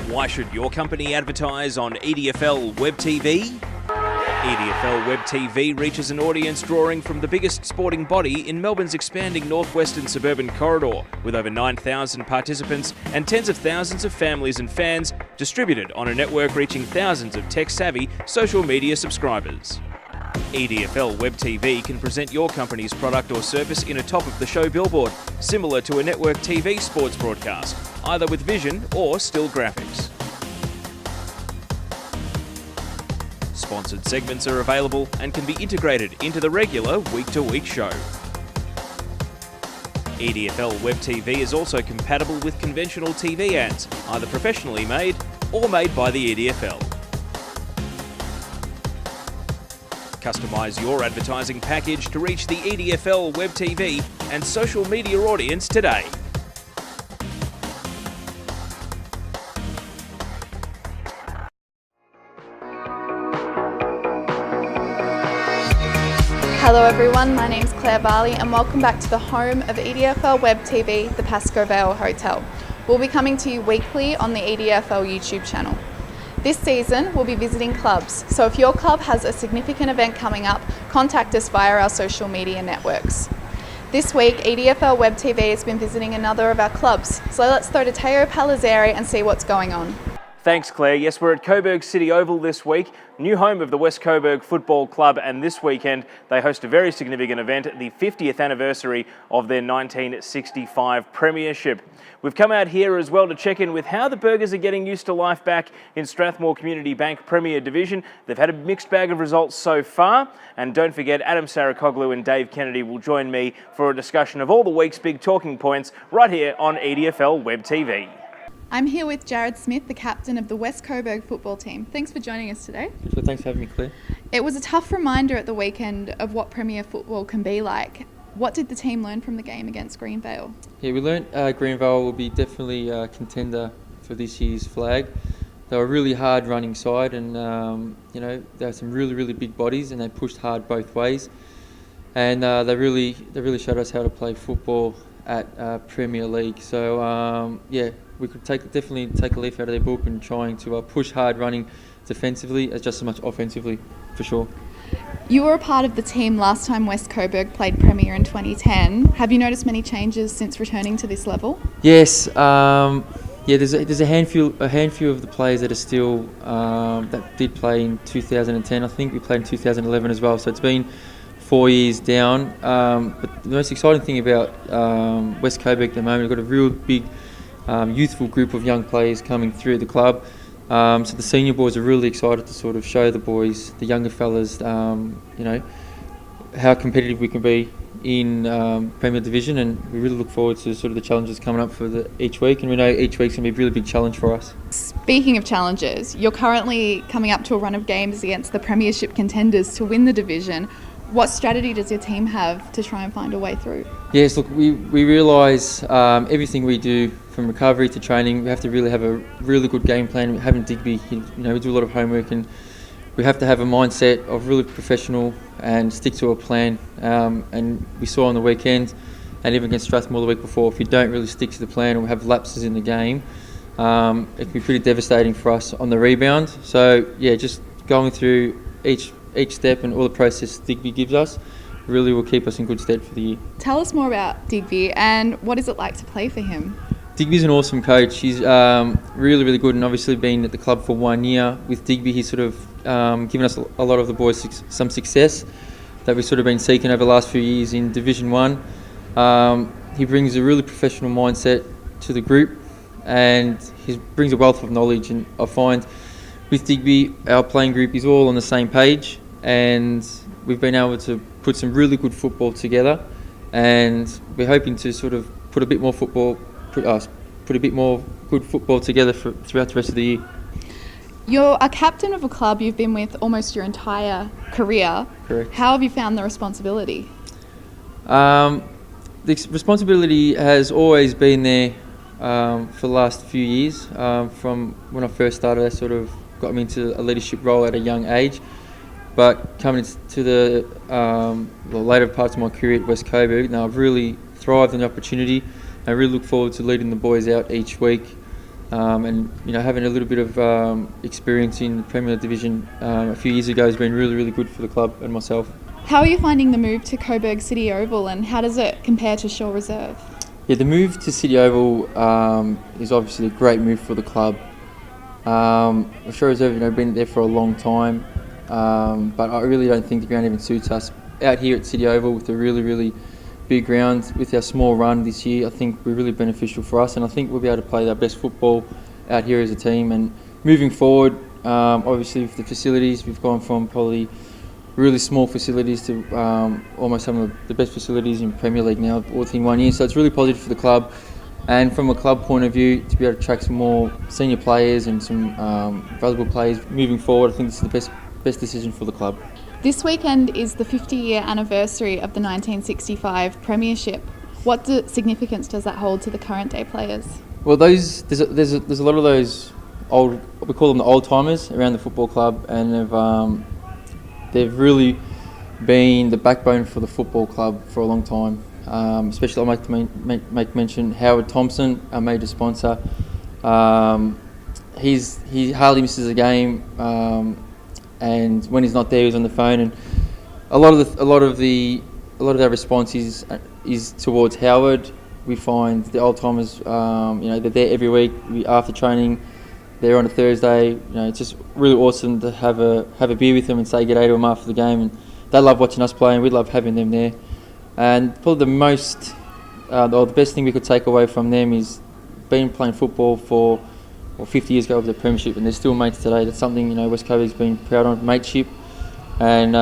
Why should your company advertise on EDFL Web TV? EDFL Web TV reaches an audience drawing from the biggest sporting body in Melbourne's expanding northwestern suburban corridor, with over 9,000 participants and tens of thousands of families and fans distributed on a network reaching thousands of tech-savvy social media subscribers. EDFL Web TV can present your company's product or service in a top-of-the-show billboard, similar to a network TV sports broadcast, either with vision or still graphics. Sponsored segments are available and can be integrated into the regular week-to-week show. EDFL Web TV is also compatible with conventional TV ads, either professionally made or made by the EDFL. Customise your advertising package to reach the EDFL Web TV and social media audience today. Hello everyone, my name's Varley and welcome back to the home of EDFL Web TV, the Pascoe Vale Hotel. We'll be coming to you weekly on the EDFL YouTube channel. This season we'll be visiting clubs, so if your club has a significant event coming up, contact us via our social media networks. This week EDFL Web TV has been visiting another of our clubs, so let's throw to Pellizzeri and see what's going on. Thanks, Claire. Yes, we're at Coburg City Oval this week, new home of the West Coburg Football Club, and this weekend they host a very significant event, the 50th anniversary of their 1965 premiership. We've come out here as well to check in with how the Burgers are getting used to life back in Strathmore Community Bank Premier Division. They've had a mixed bag of results so far, and don't forget Adem, Saricaoglu and Dave Kennedy will join me for a discussion of all the week's big talking points right here on EDFL Web TV. I'm here with Jarryd Smith, the captain of the West Coburg football team. Thanks for joining us today. Sure, thanks for having me, Claire. It was a tough reminder at the weekend of what Premier football can be like. What did the team learn from the game against Vale? Yeah, we learnt Vale will be definitely a contender for this year's flag. They were a really hard running side, and they had some really big bodies, and they pushed hard both ways. And they really showed us how to play football at Premier League. So we could definitely take a leaf out of their book and trying to push hard running defensively as just as much offensively, for sure. You were a part of the team last time West Coburg played Premier in 2010. Have you noticed many changes since returning to this level? Yes, there's a handful of the players that are still that did play in 2010. I think we played in 2011 as well. So it's been 4 years down. But the most exciting thing about West Coburg at the moment, we've got a real big youthful group of young players coming through the club. So the senior boys are really excited to sort of show the boys, the younger fellas, how competitive we can be in Premier Division, and we really look forward to sort of the challenges coming up for each week, and we know each week's going to be a really big challenge for us. Speaking of challenges, you're currently coming up to a run of games against the Premiership contenders to win the division. What strategy does your team have to try and find a way through? Yes, look, we realise everything we do, from recovery to training, we have to really have a really good game plan. Having Digby, we do a lot of homework, and we have to have a mindset of really professional and stick to a plan. And we saw on the weekend, and even against Strathmore the week before, if you don't really stick to the plan or have lapses in the game, it can be pretty devastating for us on the rebound. So yeah, just going through each step and all the process Digby gives us really will keep us in good stead for the year. Tell us more about Digby and what is it like to play for him? Digby's an awesome coach. He's really good, and obviously been at the club for 1 year. With Digby, he's sort of given us a lot of the boys some success that we've sort of been seeking over the last few years in Division 1. He brings a really professional mindset to the group, and he brings a wealth of knowledge, and I find with Digby, our playing group is all on the same page, and we've been able to put some really good football together, and we're hoping to sort of put a bit more good football together throughout the rest of the year. You're a captain of a club you've been with almost your entire career. Correct. How have you found the responsibility? The responsibility has always been there for the last few years. From when I first started, I sort of got me into a leadership role at a young age. But coming to the later parts of my career at West Coburg, now I've really thrived on the opportunity. I really look forward to leading the boys out each week and having a little bit of experience in the Premier Division a few years ago has been really, really good for the club and myself. How are you finding the move to Coburg City Oval, and how does it compare to Shore Reserve? Yeah, the move to City Oval is obviously a great move for the club. Shore Reserve, been there for a long time, but I really don't think the ground even suits us. Out here at City Oval with a really, really big ground, with our small run this year, I think we're really beneficial for us, and I think we'll be able to play our best football out here as a team. And moving forward, obviously with the facilities, we've gone from probably really small facilities to almost some of the best facilities in Premier League now, all within 1 year. So it's really positive for the club, and from a club point of view, to be able to attract some more senior players and some valuable players moving forward, I think this is the best decision for the club. This weekend is the 50-year anniversary of the 1965 Premiership. What significance does that hold to the current day players? Well, there's a lot of those old, we call them the old timers around the football club, and they've really been the backbone for the football club for a long time. Especially, I'd like to make mention Howard Thompson, our major sponsor. He hardly misses a game, and when he's not there, he's on the phone. And a lot of our response is towards Howard. We find the old timers, they're there every week. After training, they're on a Thursday. It's just really awesome to have a beer with them and say g'day to them after the game. And they love watching us play, and we love having them there. And probably the best thing we could take away from them is being playing football for 50 years ago with the Premiership, and they're still mates today. That's something West Coburg's been proud of, mateship. And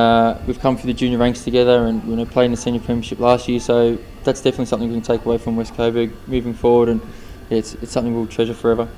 we've come through the junior ranks together, and played in the senior Premiership last year. So that's definitely something we can take away from West Coburg moving forward, and it's something we'll treasure forever.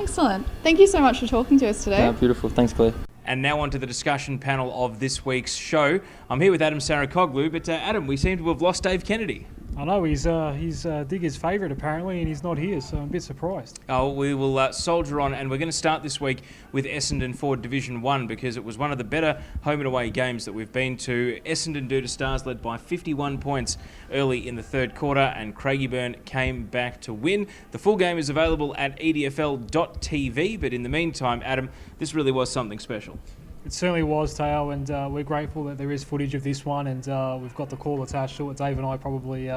Excellent. Thank you so much for talking to us today. Beautiful. Thanks, Claire. And now on to the discussion panel of this week's show. I'm here with Adem Saricaoglu, but Adem, we seem to have lost Dave Kennedy. I know, he's Digger's favourite apparently, and he's not here, so I'm a bit surprised. Oh, we will soldier on, and we're going to start this week with Essendon Forward Division 1, because it was one of the better home and away games that we've been to. Essendon Doodle Stars led by 51 points early in the third quarter, and Craigieburn came back to win. The full game is available at EDFL.tv, but in the meantime, Adem, this really was something special. It certainly was, Tao, and we're grateful that there is footage of this one, and we've got the call attached to it. Dave and I probably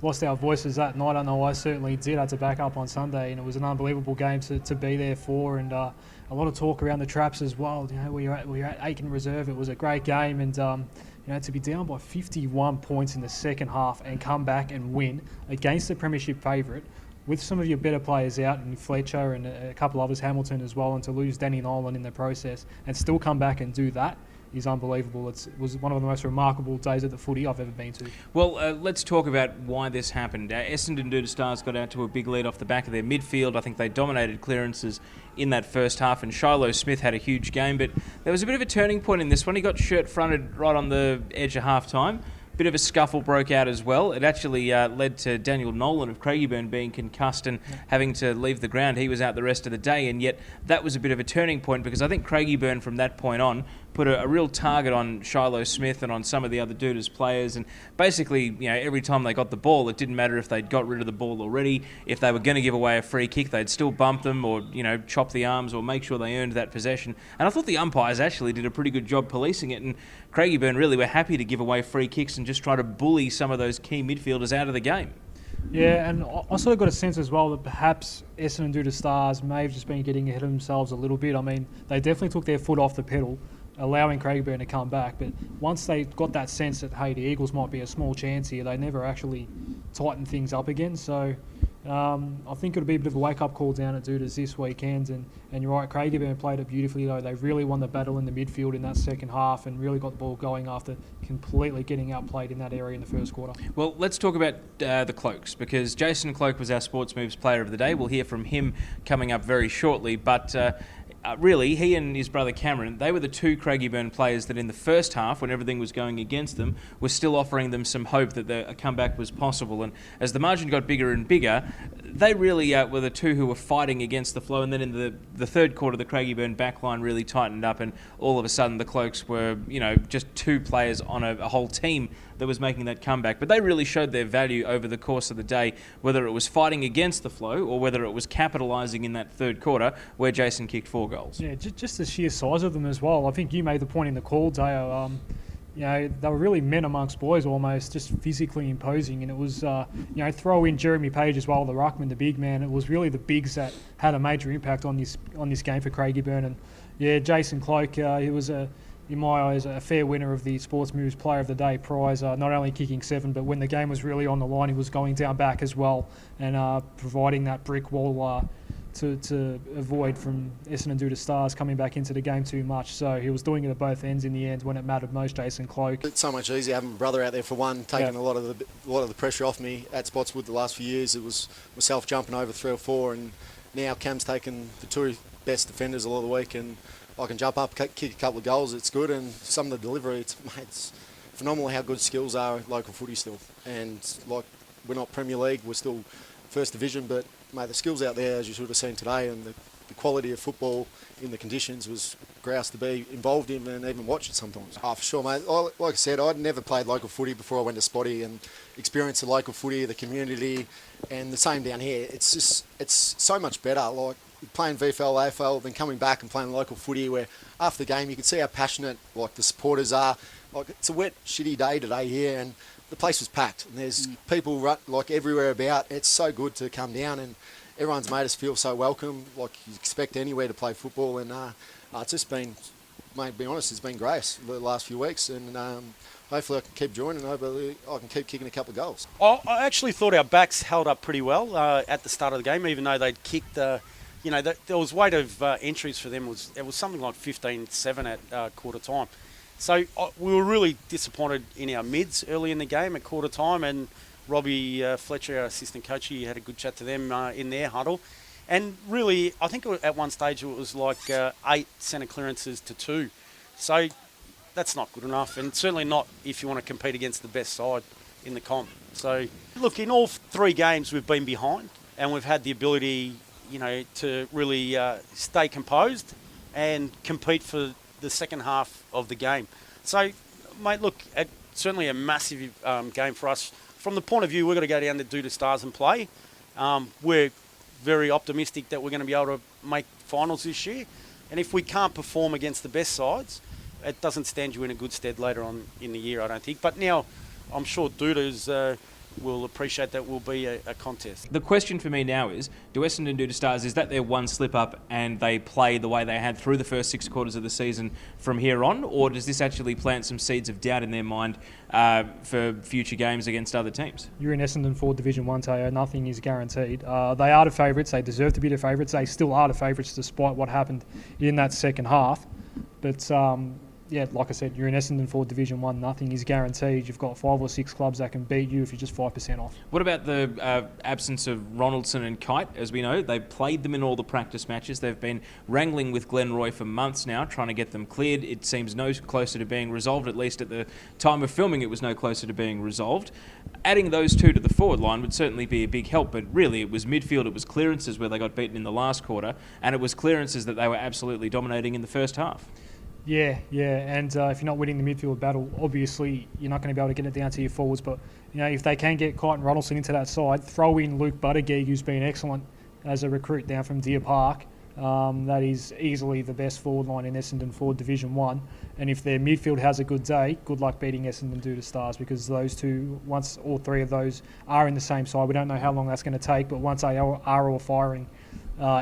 lost our voices that night. I know I certainly did. I had to back up on Sunday, and it was an unbelievable game to be there for, and a lot of talk around the traps as well. We were at Aiken Reserve. It was a great game, and to be down by 51 points in the second half and come back and win against the Premiership favourite, with some of your better players out, and Fletcher and a couple others, Hamilton as well, and to lose Danny Nolan in the process and still come back and do that is unbelievable. It was one of the most remarkable days at the footy I've ever been to. Well, let's talk about why this happened. Essendon Doodle Stars got out to a big lead off the back of their midfield. I think they dominated clearances in that first half, and Jarryd Smith had a huge game, but there was a bit of a turning point in this one. He got shirt-fronted right on the edge of half-time. Bit of a scuffle broke out as well. It actually led to Daniel Nolan of Craigieburn being concussed and having to leave the ground. He was out the rest of the day, and yet that was a bit of a turning point, because I think Craigieburn from that point on put a real target on Jarryd Smith and on some of the other Doodles players, and basically, every time they got the ball, it didn't matter if they'd got rid of the ball already. If they were going to give away a free kick, they'd still bump them or chop the arms or make sure they earned that possession. And I thought the umpires actually did a pretty good job policing it, and Craigieburn really were happy to give away free kicks and just try to bully some of those key midfielders out of the game. Yeah, and I sort of got a sense as well that perhaps Essendon Doodle Stars may have just been getting ahead of themselves a little bit. I mean, they definitely took their foot off the pedal, allowing Craigieburn to come back. But once they got that sense that, hey, the Eagles might be a small chance here, they never actually tightened things up again. So I think it'll be a bit of a wake-up call down at Doodles this weekend. And you're right, Craigieburn played it beautifully, though. They really won the battle in the midfield in that second half and really got the ball going after completely getting outplayed in that area in the first quarter. Well, let's talk about the Cloaks, because Jason Cloke was our Sportsmoves Player of the Day. We'll hear from him coming up very shortly, but really, he and his brother Cameron, they were the two Craigieburn players that in the first half, when everything was going against them, were still offering them some hope that a comeback was possible. And as the margin got bigger and bigger, they really were the two who were fighting against the flow. And then in the third quarter, the Craigieburn backline really tightened up, and all of a sudden the Cloaks were, just two players on a whole team that was making that comeback. But they really showed their value over the course of the day, whether it was fighting against the flow or whether it was capitalising in that third quarter where Jason kicked 4 goals. Yeah, just the sheer size of them as well. I think you made the point in the call, Dale. They were really men amongst boys almost, just physically imposing. And it was, throw in Jeremy Page as well, the ruckman, the big man. It was really the bigs that had a major impact on this game for Craigieburn. And yeah, Jason Cloke, he was in my eyes, a fair winner of the Sportsmoves Player of the Day prize, not only kicking 7, but when the game was really on the line, he was going down back as well and providing that brick wall to avoid from Essendon due to Stars coming back into the game too much. So he was doing it at both ends in the end when it mattered most, Jason Cloke. It's so much easier having my brother out there for one, taking a lot of the pressure off me at Spotswood the last few years. It was myself jumping over 3 or 4, and now Cam's taken the 2 best defenders a lot of the week, and I can jump up, kick a couple of goals. It's good, and some of the delivery, it's phenomenal how good skills are at local footy still. And like, we're not Premier League, we're still First Division, but mate, the skills out there, as you should have seen today, and the quality of football in the conditions was grouse to be involved in and even watch it sometimes. Oh, for sure, mate. Like I said, I'd never played local footy before I went to Spotty, and experienced the local footy, the community, and the same down here. It's so much better. Like playing VFL, AFL, then coming back and playing local footy, where after the game you can see how passionate like the supporters are. Like, it's a wet, shitty day today here, and the place was packed, and there's people like everywhere about. It's so good to come down, and everyone's made us feel so welcome, like you expect anywhere to play football. And it's just been, mate, to be honest, it's been great the last few weeks, and hopefully I can keep joining. Hopefully I can keep kicking a couple of goals. I actually thought our backs held up pretty well at the start of the game, even though they'd kicked. There was weight of entries for them. It was something like 15-7 at quarter time. So we were really disappointed in our mids early in the game at quarter time, and Robbie Fletcher, our assistant coach, he had a good chat to them in their huddle. And really, I think at one stage it was like 8 centre clearances to 2. So that's not good enough, and certainly not if you want to compete against the best side in the comp. So look, in all 3 games we've been behind, and we've had the ability, to really stay composed and compete for the second half of the game. So, mate, look, certainly a massive game for us. From the point of view, we've got to go down to do the Stars and play. We're very optimistic that we're going to be able to make finals this year. And if we can't perform against the best sides, it doesn't stand you in a good stead later on in the year, I don't think. But now, I'm sure Dudas will appreciate that will be a contest. The question for me now is, do Essendon do to Stars, is that their one slip up and they play the way they had through the first 6 quarters of the season from here on, or does this actually plant some seeds of doubt in their mind for future games against other teams? You're in Essendon for Division 1, Teo. Nothing is guaranteed. They are the favourites. They deserve to be the favourites. They still are the favourites despite what happened in that second half. But like I said, you're in Essendon for Division 1. Nothing is guaranteed. You've got 5 or 6 clubs that can beat you if you're just 5% off. What about the absence of Ronaldson and Kite? As we know, they've played them in all the practice matches. They've been wrangling with Glenroy for months now, trying to get them cleared. It seems no closer to being resolved, at least at the time of filming it was no closer to being resolved. Adding those 2 to the forward line would certainly be a big help, but really it was midfield, it was clearances where they got beaten in the last quarter, and it was clearances that they were absolutely dominating in the first half. Yeah, and if you're not winning the midfield battle, obviously you're not going to be able to get it down to your forwards. But if they can get Kite and Ronaldson into that side, throw in Luke Buttigieg, who's been excellent as a recruit down from Deer Park. That is easily the best forward line in Essendon for Division 1. And if their midfield has a good day, good luck beating Essendon due to Stars, because those 2, once all 3 of those are in the same side, we don't know how long that's going to take, but once they are all firing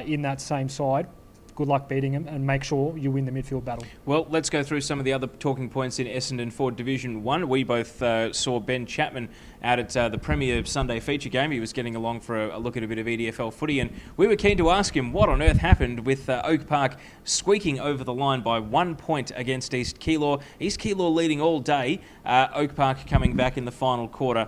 in that same side, good luck beating them and make sure you win the midfield battle. Well, let's go through some of the other talking points in Essendon for Division 1. We both saw Ben Chapman out at the Premier Sunday feature game. He was getting along for a look at a bit of EDFL footy, and we were keen to ask him what on earth happened with Oak Park squeaking over the line by 1 point against East Keilor. East Keilor leading all day, Oak Park coming back in the final quarter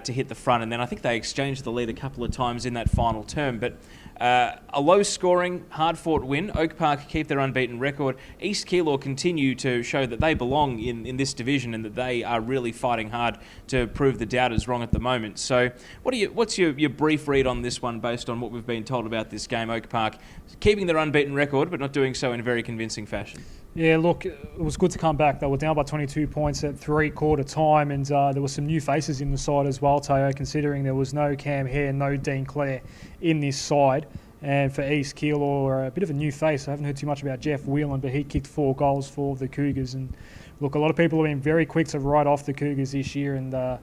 to hit the front, and then I think they exchanged the lead a couple of times in that final term. But a low-scoring, hard-fought win. Oak Park keep their unbeaten record. East Keilor continue to show that they belong in this division and that they are really fighting hard to prove the doubters wrong at the moment. So what's your brief read on this one based on what we've been told about this game? Oak Park keeping their unbeaten record but not doing so in a very convincing fashion. Yeah, look, it was good to come back. They were down by 22 points at three-quarter time, and there were some new faces in the side as well, Teo, considering there was no Cam Hare, no Dean Clare in this side. And for East Keilor, a bit of a new face. I haven't heard too much about Jeff Whelan, but he kicked 4 goals for the Cougars. And look, a lot of people have been very quick to write off the Cougars this year, and there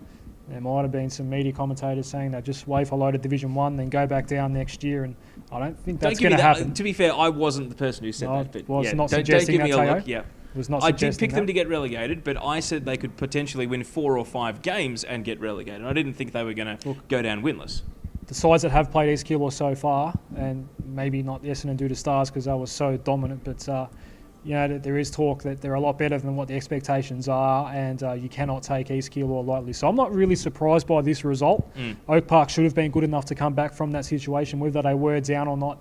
might have been some media commentators saying that just wait for low to Division 1, then go back down next year. And I don't think that's going to happen. To be fair, I wasn't the person who said that. But was yeah, not don't suggesting give me that, a look. Yeah. Was not I did pick that. them to get relegated, but I said they could potentially win 4 or 5 games and get relegated. I didn't think they were going to go down winless. The sides that have played East Keilor so far, and maybe not Essendon due to Stars because they were so dominant, but there is talk that they're a lot better than what the expectations are, and you cannot take East Keilor lightly. So I'm not really surprised by this result. Oak Park should have been good enough to come back from that situation, whether they were down or not.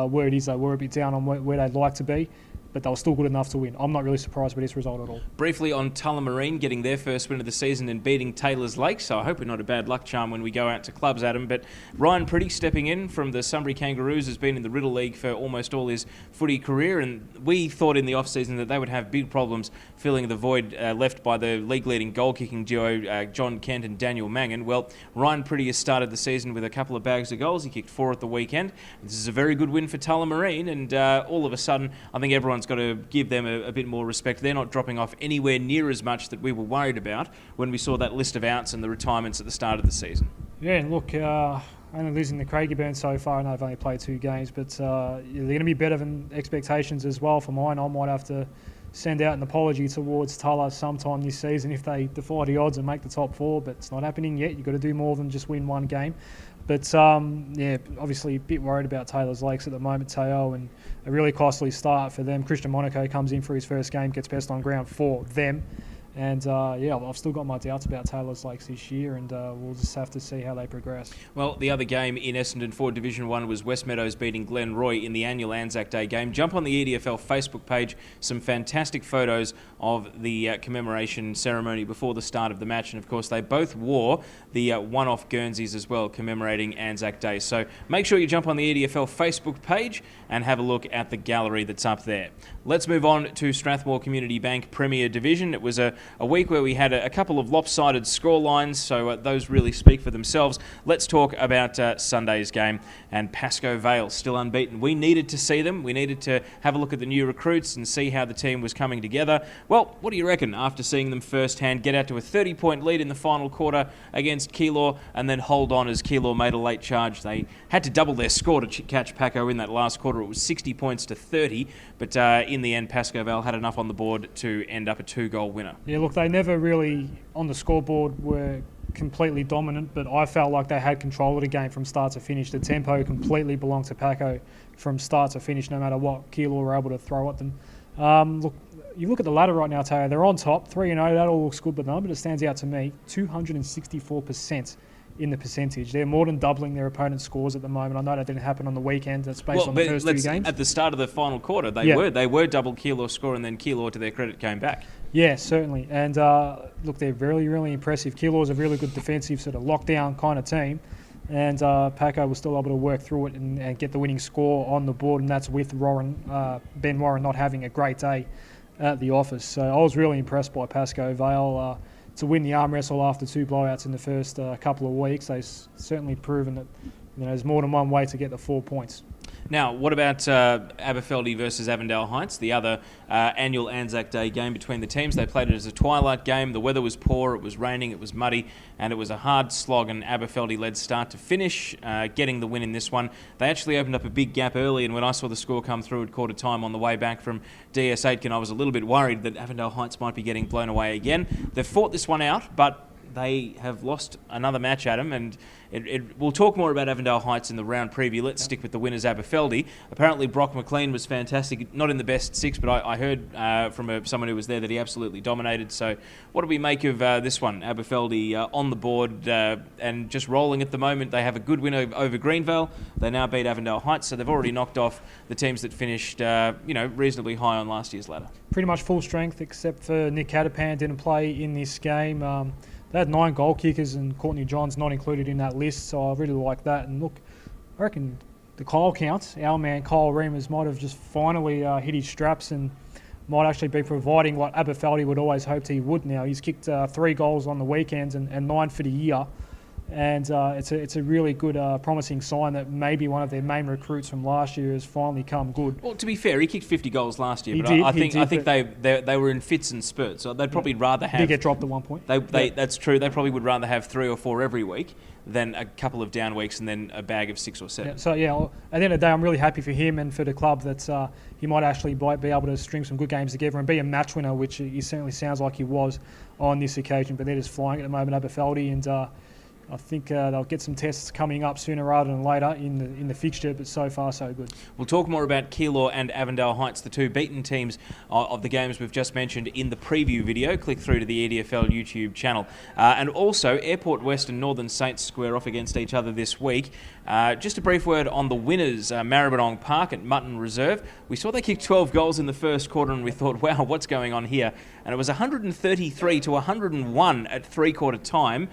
Where it is, they were a bit down on where they'd like to be, but they were still good enough to win. I'm not really surprised by this result at all. Briefly on Tullamarine getting their first win of the season and beating Taylor's Lake, so I hope we're not a bad luck charm when we go out to clubs, Adam. But Ryan Pretty stepping in from the Sunbury Kangaroos has been in the Riddle League for almost all his footy career, and we thought in the off-season that they would have big problems filling the void left by the league-leading goal-kicking duo John Kent and Daniel Mangan. Well, Ryan Pretty has started the season with a couple of bags of goals. He kicked 4 at the weekend. This is a very good win for Tullamarine, and all of a sudden I think everyone's got to give them a bit more respect. They're not dropping off anywhere near as much that we were worried about when we saw that list of outs and the retirements at the start of the season. Yeah, and look, only losing the Craigieburn so far, and they've only played 2 games, but they're going to be better than expectations as well for mine. I might have to send out an apology towards Tulla sometime this season if they defy the odds and make the top 4, but it's not happening yet. You've got to do more than just win 1 game. But, obviously a bit worried about Taylor's Lakes at the moment, Teo, and a really costly start for them. Christian Monaco comes in for his first game, gets best on ground for them. And, I've still got my doubts about Taylor's Lakes this year, and we'll just have to see how they progress. Well, the other game in Essendon for Division 1 was West Meadows beating Glen Roy in the annual Anzac Day game. Jump on the EDFL Facebook page, some fantastic photos of the commemoration ceremony before the start of the match, and of course they both wore the one-off Guernseys as well, commemorating Anzac Day. So make sure you jump on the EDFL Facebook page and have a look at the gallery that's up there. Let's move on to Strathmore Community Bank Premier Division. It was a week where we had a couple of lopsided scorelines, so those really speak for themselves. Let's talk about Sunday's game, and Pascoe Vale still unbeaten. We needed to see them. We needed to have a look at the new recruits and see how the team was coming together. Well, what do you reckon after seeing them firsthand get out to a 30-point lead in the final quarter against Keilor and then hold on as Keilor made a late charge? They had to double their score to catch Pascoe in that last quarter. It was 60 points to 30, but in the end, Pascoe Vale had enough on the board to end up a 2-goal winner. Yeah, look, they never really, on the scoreboard, were completely dominant, but I felt like they had control of the game from start to finish. The tempo completely belonged to Pascoe from start to finish, no matter what Keilor were able to throw at them. Look, you look at the ladder right now, Tayo, they're on top, 3-0, that all looks good, but the number that stands out to me, 264% in the percentage. They're more than doubling their opponent's scores at the moment. I know that didn't happen on the weekend. That's based on the first 2 games. At the start of the final quarter, they were double Keilor's score, and then Keilor, to their credit, came back. Yeah, certainly. And look, they're really, really impressive. Keilor's a really good defensive sort of lockdown kind of team. And Pascoe was still able to work through it and get the winning score on the board, and that's with Ben Warren not having a great day at the office. So I was really impressed by Pascoe Vale to win the arm wrestle after 2 blowouts in the first couple of weeks. They've certainly proven that there's more than one way to get the 4 points. Now, what about Aberfeldy versus Avondale Heights, the other annual Anzac Day game between the teams? They played it as a twilight game. The weather was poor, it was raining, it was muddy, and it was a hard slog, and Aberfeldy led start to finish, getting the win in this one. They actually opened up a big gap early, and when I saw the score come through at quarter time on the way back from DS Aitken, I was a little bit worried that Avondale Heights might be getting blown away again. They've fought this one out, but they have lost another match, Adam, and we'll talk more about Avondale Heights in the round preview. Let's stick with the winners, Aberfeldy. Apparently, Brock McLean was fantastic, not in the best 6, but I heard from someone who was there that he absolutely dominated. So what do we make of this one? Aberfeldy on the board and just rolling at the moment. They have a good win over Greenvale. They now beat Avondale Heights, so they've already knocked off the teams that finished reasonably high on last year's ladder. Pretty much full strength, except for Nick Catapan didn't play in this game. They had 9 goal kickers, and Courtney John's not included in that list, so I really like that. And look, I reckon the Kyle count, our man Kyle Reimers might have just finally hit his straps and might actually be providing what Aberfeldy would always hoped he would now. He's kicked 3 goals on the weekends and 9 for the year. And it's a really good, promising sign that maybe one of their main recruits from last year has finally come good. Well, to be fair, he kicked 50 goals last year, I think they were in fits and spurts. So they'd probably rather have. Did get dropped at one point. That's true. They probably would rather have 3 or 4 every week than a couple of down weeks and then a bag of 6 or 7. Yeah, so at the end of the day, I'm really happy for him and for the club that he might actually be able to string some good games together and be a match winner, which he certainly sounds like he was on this occasion. But they're just flying at the moment, Aberfeldy, and I think they'll get some tests coming up sooner rather than later in the fixture, but so far so good. We'll talk more about Keilor and Avondale Heights, the 2 beaten teams of the games we've just mentioned in the preview video. Click through to the EDFL YouTube channel. And also, Airport West and Northern Saints square off against each other this week. Just a brief word on the winners, Maribyrnong Park at Mutton Reserve. We saw they kicked 12 goals in the first quarter and we thought, wow, what's going on here? And it was 133 to 101 at 3/4 time.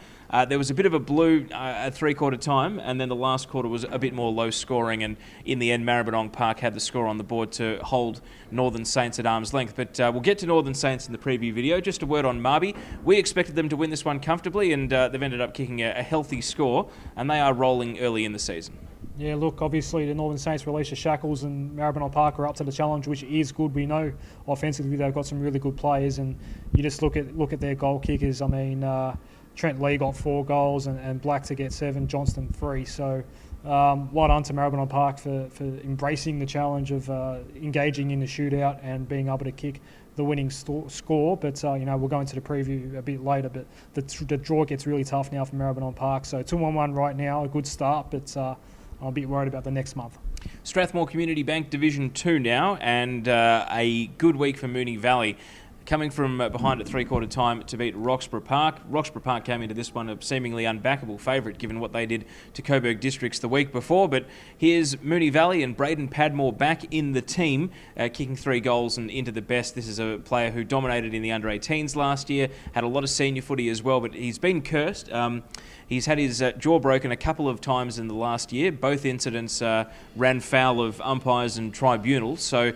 There was a bit of a blue at 3/4 time, and then the last quarter was a bit more low scoring, and in the end Maribyrnong Park had the score on the board to hold Northern Saints at arm's length. But we'll get to Northern Saints in the preview video. Just a word on Marby. We expected them to win this one comfortably, and they've ended up kicking a healthy score, and they are rolling early in the season. Yeah, look, obviously the Northern Saints released the shackles and Maribyrnong Park are up to the challenge, which is good. We know offensively they've got some really good players, and you just look at their goal kickers. I mean, Trent Lee got 4 goals and Black to get 7, Johnston 3. So well done to Maribyrnong Park for embracing the challenge of engaging in the shootout and being able to kick the winning score. But we'll go into the preview a bit later. But the draw gets really tough now for Maribyrnong Park. So 2-1 right now, a good start, but I'm a bit worried about the next month. Strathmore Community Bank Division 2 now, and a good week for Moonee Valley. Coming from behind at 3/4 time to beat Roxburgh Park. Roxburgh Park came into this one a seemingly unbackable favourite given what they did to Coburg Districts the week before. But here's Moonee Valley and Braden Padmore back in the team, kicking 3 goals and into the best. This is a player who dominated in the under-18s last year, had a lot of senior footy as well, but he's been cursed. He's had his jaw broken a couple of times in the last year. Both incidents ran foul of umpires and tribunals. So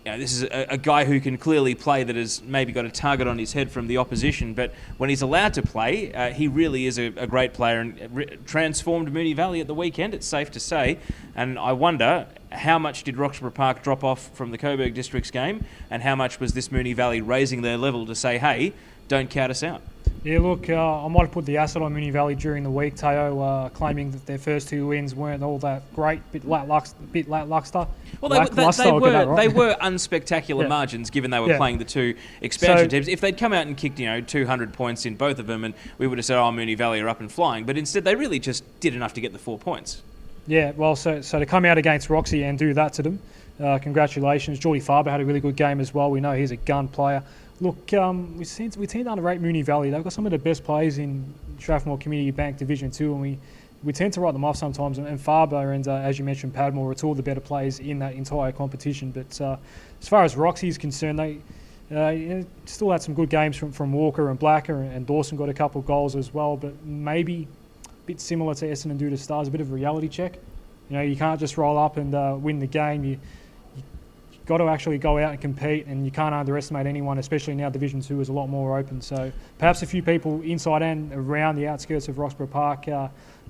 this is a guy who can clearly play that has maybe got a target on his head from the opposition, but when he's allowed to play, he really is a great player and transformed Moonee Valley at the weekend, it's safe to say. And I wonder, how much did Roxburgh Park drop off from the Coburg Districts game, and how much was this Moonee Valley raising their level to say, hey, don't count us out? Yeah, look, I might have put the acid on Moonee Valley during the week, Teo, claiming that their first 2 wins weren't all that great, bit lackluster. Well, they were unspectacular margins given they were playing the 2 expansion teams. If they'd come out and kicked 200 points in both of them, and we would have said, oh, Moonee Valley are up and flying, but instead they really just did enough to get the 4 points. Yeah, well, so to come out against Roxy and do that to them, congratulations. Geordie Farber had a really good game as well. We know he's a gun player. Look, we tend to underrate Moonee Valley. They've got some of the best players in Strathmore Community Bank Division 2, and we tend to write them off sometimes. And Farber and, as you mentioned, Padmore are 2 of the better players in that entire competition. But as far as Roxy is concerned, they still had some good games from Walker and Blacker, and Dawson got a couple of goals as well. But maybe a bit similar to Essendon do to Stars, a bit of a reality check. You can't just roll up and win the game. You got to actually go out and compete, and you can't underestimate anyone, especially now Division 2 is a lot more open. So perhaps a few people inside and around the outskirts of Roxburgh Park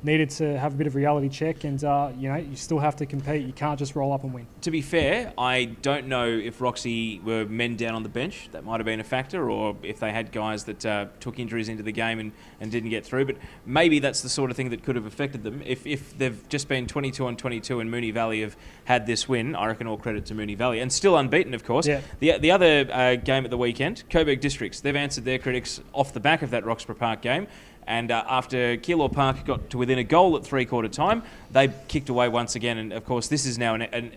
needed to have a bit of reality check, and you still have to compete. You can't just roll up and win. To be fair, I don't know if Roxy were men down on the bench. That might have been a factor, or if they had guys that took injuries into the game and didn't get through. But maybe that's the sort of thing that could have affected them. If they've just been 22-22 and Moonee Valley have had this win, I reckon all credit to Moonee Valley. And still unbeaten, of course. Yeah. The other game at the weekend, Coburg Districts, they've answered their critics off the back of that Roxburgh Park game. And after Keilor Park got to within a goal at 3/4 time, they kicked away once again. And of course, this is now an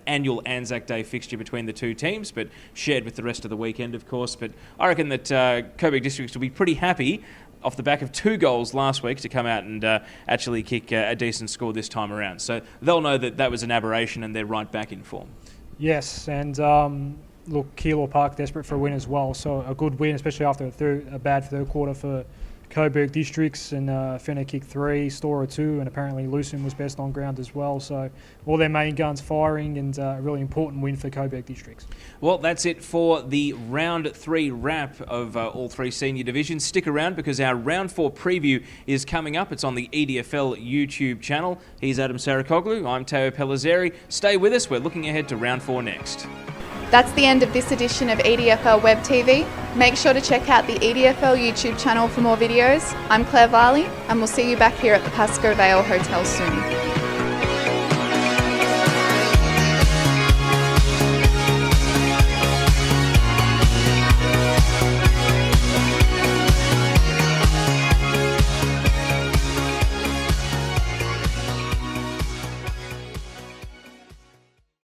annual Anzac Day fixture between the 2 teams, but shared with the rest of the weekend, of course. But I reckon that Coburg Districts will be pretty happy off the back of 2 goals last week to come out and actually kick a decent score this time around. So they'll know that was an aberration and they're right back in form. Yes, and look, Keilor Park desperate for a win as well. So a good win, especially after a bad 3rd quarter for Coburg districts, and Fenner kicked 3, Stora 2, and apparently Lucerne was best on ground as well. So all their main guns firing, and a really important win for Coburg districts. Well, that's it for the round 3 wrap of all 3 senior divisions. Stick around because our round 4 preview is coming up. It's on the EDFL YouTube channel. He's Adem Saricaoglu. I'm Pellizzeri. Stay with us. We're looking ahead to round 4 next. That's the end of this edition of EDFL Web TV. Make sure to check out the EDFL YouTube channel for more videos. I'm Varley, and we'll see you back here at the Pascoe Vale Hotel soon.